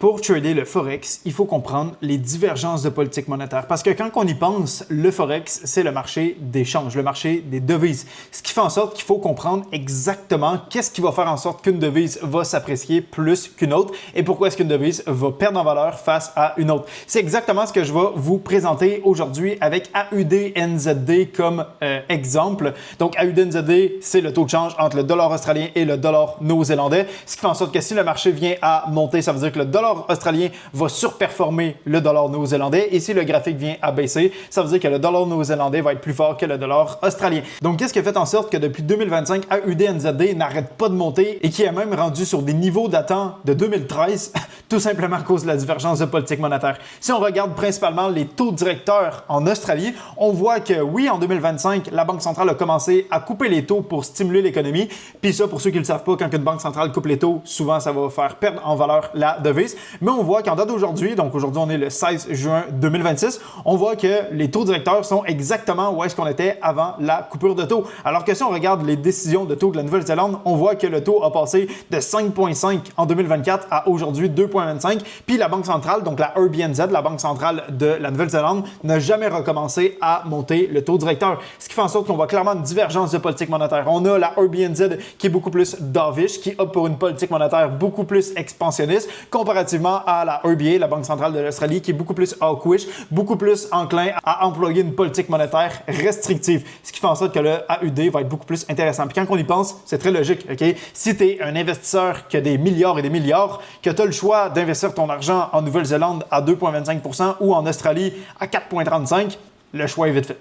Pour trader le Forex, il faut comprendre les divergences de politique monétaire. Parce que quand on y pense, le Forex, c'est le marché des changes, le marché des devises. Ce qui fait en sorte qu'il faut comprendre exactement qu'est-ce qui va faire en sorte qu'une devise va s'apprécier plus qu'une autre et pourquoi est-ce qu'une devise va perdre en valeur face à une autre. C'est exactement ce que je vais vous présenter aujourd'hui avec AUD-NZD comme exemple. Donc AUD-NZD, c'est le taux de change entre le dollar australien et le dollar néo-zélandais. Ce qui fait en sorte que si le marché vient à monter, ça veut dire que le dollar australien va surperformer le dollar néo-zélandais et si le graphique vient à baisser, ça veut dire que le dollar néo-zélandais va être plus fort que le dollar australien. Donc, qu'est-ce qui a fait en sorte que depuis 2025, AUD-NZD n'arrête pas de monter et qui est même rendu sur des niveaux datant de 2013, tout simplement à cause de la divergence de politique monétaire. Si on regarde principalement les taux directeurs en Australie, on voit que oui, en 2025, la Banque centrale a commencé à couper les taux pour stimuler l'économie. Puis ça, pour ceux qui ne le savent pas, quand une banque centrale coupe les taux, souvent ça va faire perdre en valeur la devise. Mais on voit qu'en date d'aujourd'hui, donc aujourd'hui on est le 16 juin 2026, on voit que les taux directeurs sont exactement où est-ce qu'on était avant la coupure de taux. Alors que si on regarde les décisions de taux de la Nouvelle-Zélande, on voit que le taux a passé de 5,5 en 2024 à aujourd'hui 2,25. Puis la Banque centrale, donc la RBNZ, la Banque centrale de la Nouvelle-Zélande, n'a jamais recommencé à monter le taux directeur. Ce qui fait en sorte qu'on voit clairement une divergence de politique monétaire. On a la RBNZ qui est beaucoup plus dovish, qui opte pour une politique monétaire beaucoup plus expansionniste, comparativement à la RBA, la Banque centrale de l'Australie, qui est beaucoup plus hawkish, beaucoup plus enclin à employer une politique monétaire restrictive. Ce qui fait en sorte que le AUD va être beaucoup plus intéressant. Puis quand on y pense, c'est très logique. OK? Si tu es un investisseur qui a des milliards et des milliards, que tu as le choix d'investir ton argent en Nouvelle-Zélande à 2,25% ou en Australie à 4,35%, le choix est vite fait.